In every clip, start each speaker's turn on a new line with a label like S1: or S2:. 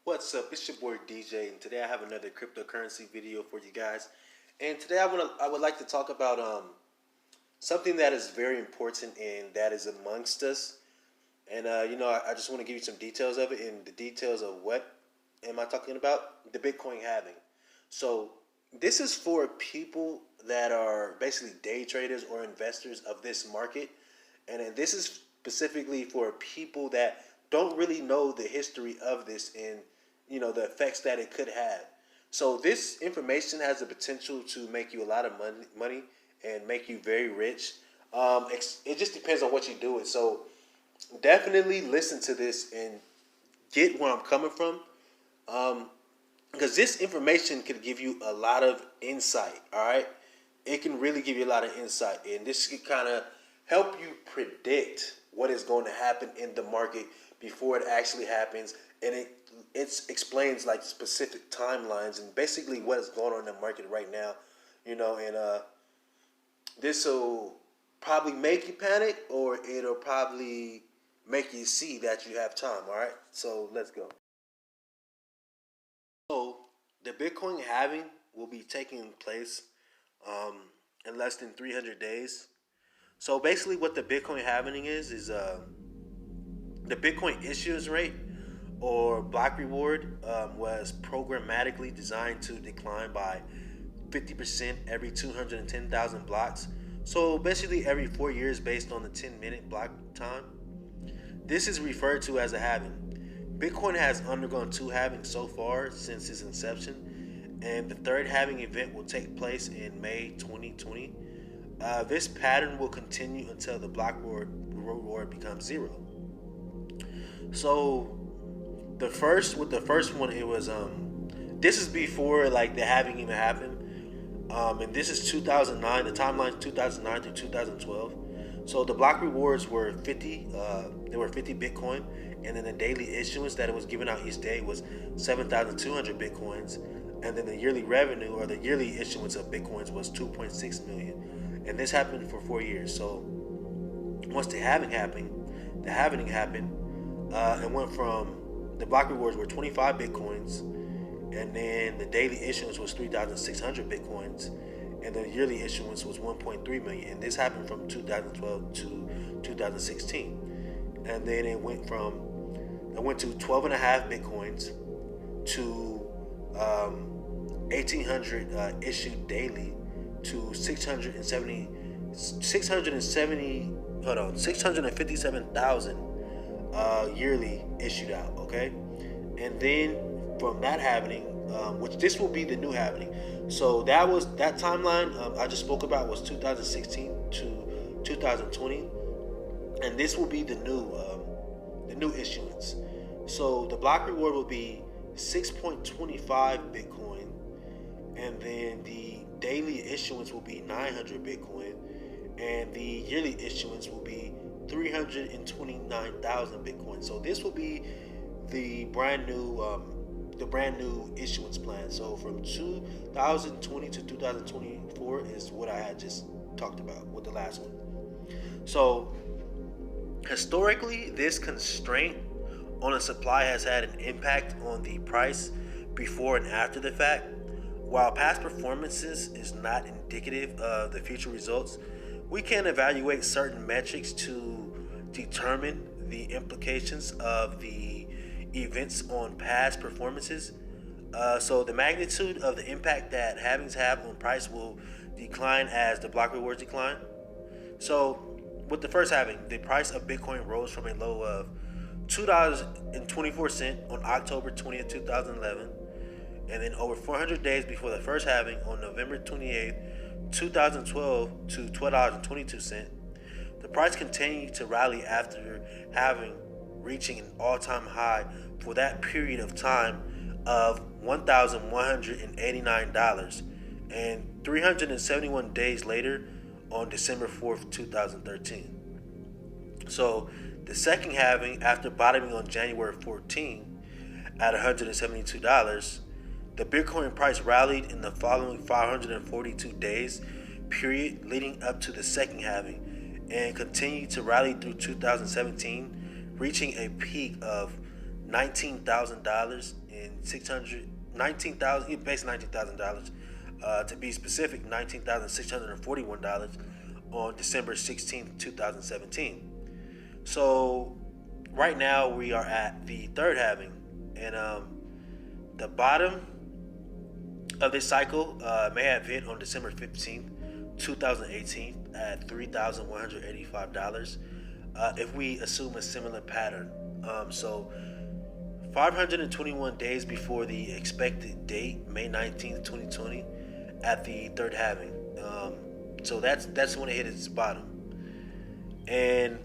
S1: What's up? It's your boy DJ, and today I have another cryptocurrency video for you guys. And today I would like to talk about something that is very important and that is amongst us. And I just want to give you some details of it. And the details of what am I talking about? The Bitcoin halving. So this is for people that are basically day traders or investors of this market, and then this is specifically for people that don't really know the history of this and the effects that it could have. So this information has the potential to make you a lot of money and make you very rich. It just depends on what you do it. So definitely listen to this and get where I'm coming from. Because this information could give you a lot of insight. All right, it can really give you a lot of insight, and this can kind of help you predict what is going to happen in the market before it actually happens, and it explains like specific timelines and basically what is going on in the market right now. And this will probably make you panic, or it'll probably make you see that you have time. All right, so let's go. So the Bitcoin halving will be taking place um, in less than 300 days. So basically, what the Bitcoin halving is the Bitcoin issuance rate or block reward was programmatically designed to decline by 50% every 210,000 blocks. So basically, every 4 years based on the 10-minute block time. This is referred to as a halving. Bitcoin has undergone two halvings so far since its inception, and the third halving event will take place in May 2020. This pattern will continue until the block reward becomes zero. So the first one, it was this is before like the halving even happened. And this is 2009. The timeline is 2009 through 2012. So the block rewards were 50. They were 50 Bitcoin, and then the daily issuance that it was given out each day was 7,200 Bitcoins, and then the yearly revenue or the yearly issuance of Bitcoins was 2.6 million, and this happened for 4 years. So once the halving happened, it went from the block rewards were 25 Bitcoins, and then the daily issuance was 3,600 Bitcoins, and the yearly issuance was 1.3 million. And this happened from 2012 to 2016. And then it went to 12 and a half Bitcoins to 1,800 issued daily to 657,000 yearly issued out. Okay, and then from that happening, which this will be the new happening. So that timeline I just spoke about was 2016 to 2020, and this will be the new issuance. So the block reward will be 6.25 Bitcoin, and then the daily issuance will be 900 Bitcoin, and the yearly issuance will be 329,000 Bitcoin. So this will be the brand new issuance plan. So from 2020 to 2024 is what I had just talked about with the last one. So historically, this constraint on the supply has had an impact on the price before and after the fact. While past performances is not indicative of the future results, we can evaluate certain metrics to determine the implications of the events on past performances. So the magnitude of the impact that halvings have on price will decline as the block rewards decline. So with the first halving, the price of Bitcoin rose from a low of $2.24 on October 20th, 2011, and then over 400 days before the first halving on November 28th, 2012 to $12.22. The price continued to rally after having reaching an all-time high for that period of time of $1,189, and 371 days later on December 4th, 2013. So the second halving, after bottoming on January 14 at $172, the Bitcoin price rallied in the following 542 days period leading up to the second halving and continued to rally through 2017, reaching a peak of $19,000 and 600 $19,000, basically $19,000 to be specific, $19,641 on December 16th, 2017. So right now we are at the third halving, and the bottom of this cycle may have hit on December 15th, 2018 at $3,185 if we assume a similar pattern. So 521 days before the expected date, May 19th, 2020, at the third halving. So that's when it hit its bottom. And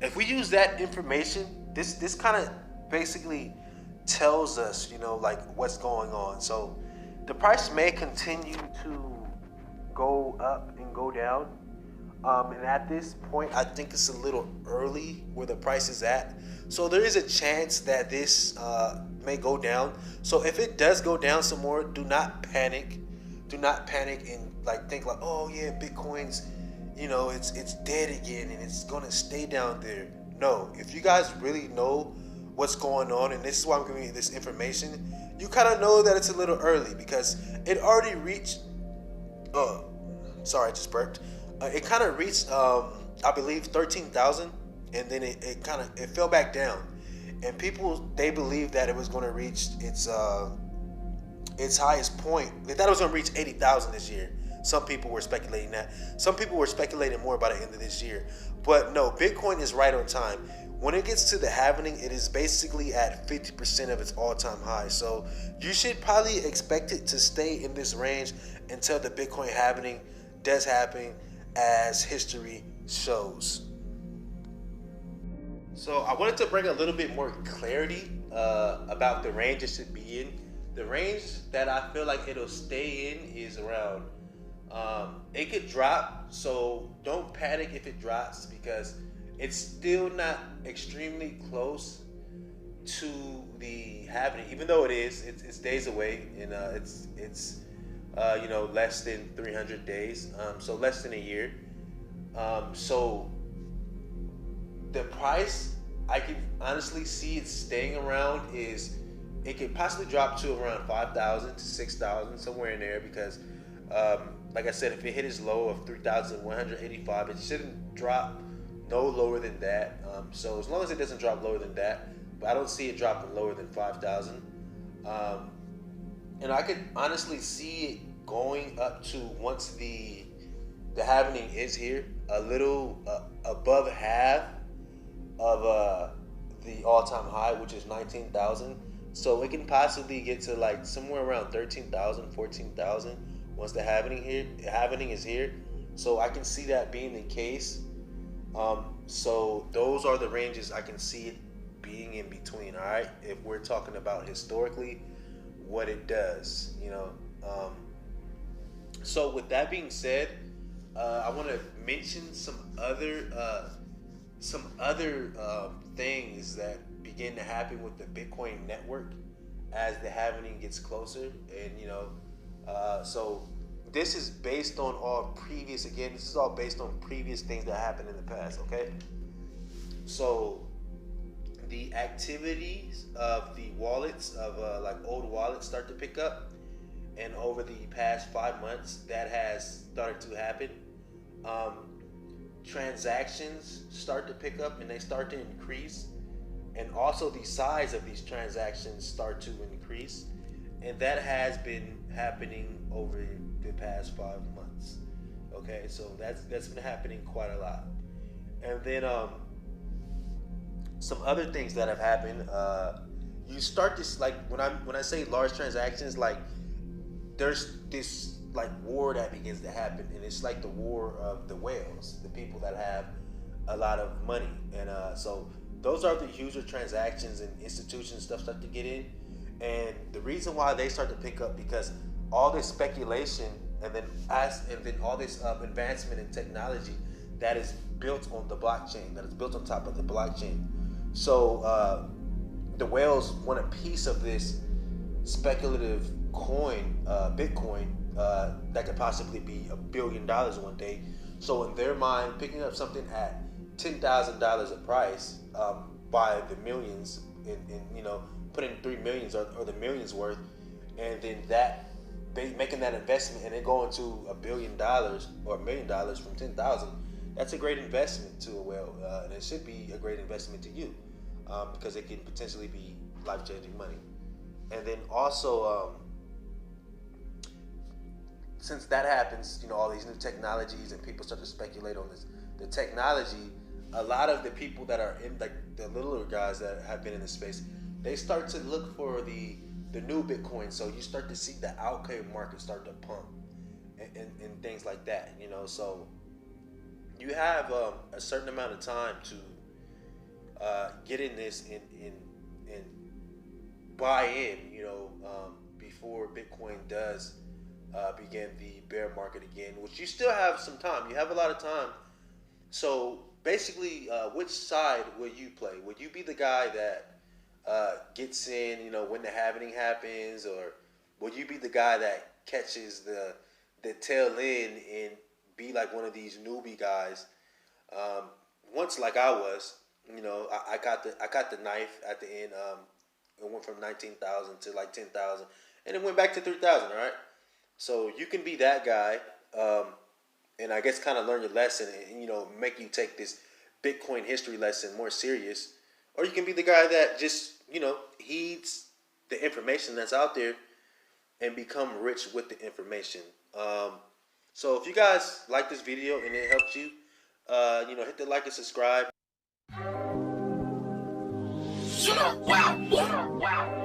S1: if we use that information, this kind of basically tells us, like what's going on. So the price may continue to go up and go down. And at this point, I think it's a little early where the price is at. So there is a chance that this may go down. So if it does go down some more, do not panic. Do not panic and think oh yeah, Bitcoin's, it's dead again and it's gonna stay down there. No, if you guys really know what's going on, and this is why I'm giving you this information, you kind of know that it's a little early because it already reached. Oh, sorry, I just burped. It kind of reached, I believe, 13,000, and then it fell back down, and people, they believed that it was going to reach its highest point. They thought it was going to reach 80,000 this year. Some people were speculating that. Some people were speculating more by the end of this year. But no, Bitcoin is right on time. When it gets to the halving, it is basically at 50% of its all-time high. So you should probably expect it to stay in this range until the Bitcoin halving does happen, as history shows. So I wanted to bring a little bit more clarity about the range it should be in. The range that I feel like it'll stay in is around, it could drop, so don't panic if it drops, because it's still not extremely close to the halving, even though it's days away, and it's less than 300 days, so less than a year. So the price, I can honestly see it staying around, is it could possibly drop to around 5,000 to 6,000, somewhere in there, because like I said, if it hit its low of 3,185, it shouldn't drop no lower than that. So as long as it doesn't drop lower than that, but I don't see it dropping lower than 5,000. And I could honestly see it going up to, once the halving is here, a little above half of the all-time high, which is 19,000. So it can possibly get to somewhere around 13,000, 14,000 once the halving is here. So I can see that being the case. So those are the ranges I can see it being in between. All right, if we're talking about historically what it does, so with that being said, I want to mention some other things that begin to happen with the Bitcoin network as the halving gets closer. And so this is based on this is all based on previous things that happened in the past. Okay, so the activities of the wallets of old wallets start to pick up, and over the past 5 months that has started to happen. Transactions start to pick up and they start to increase, and also the size of these transactions start to increase, and that has been happening over the past 5 months. Okay, so that's been happening quite a lot. And then some other things that have happened, you start this, when I say large transactions, there's this war that begins to happen, and it's like the war of the whales, the people that have a lot of money. And so those are the huger transactions, and institutions stuff start to get in. And the reason why they start to pick up, because all this speculation and then all this advancement in technology that is built on the blockchain, that is built on top of the blockchain. So the whales want a piece of this speculative coin, Bitcoin, that could possibly be $1 billion one day. So in their mind, picking up something at $10,000 a price by the millions you know, putting 3 millions or the millions worth, and then that making that investment and then going to $1 billion or $1 million from 10,000. That's a great investment to a whale, and it should be a great investment to you, because it can potentially be life changing money. And then also, since that happens, you know, all these new technologies and people start to speculate on this, the technology, a lot of the people that are in, like the littler guys that have been in this space, they start to look for the new Bitcoin. So you start to see the altcoin market start to pump and things like that, you know. So you have a certain amount of time to get in this and buy in, you know, before Bitcoin does begin the bear market again, which you still have some time. You have a lot of time. So basically, which side will you play? Would you be the guy that gets in, you know, when the halving happens, or will you be the guy that catches the tail end and be like one of these newbie guys? Once, like I was, you know, I got the knife at the end. It went from 19,000 to like 10,000, and it went back to 3,000. All right, so you can be that guy, and I guess kind of learn your lesson, and you know, make you take this Bitcoin history lesson more serious, or you can be the guy that just, you know, heeds the information that's out there and become rich with the information. So if you guys like this video and it helped you, you know, hit the like and subscribe.
S2: Wow.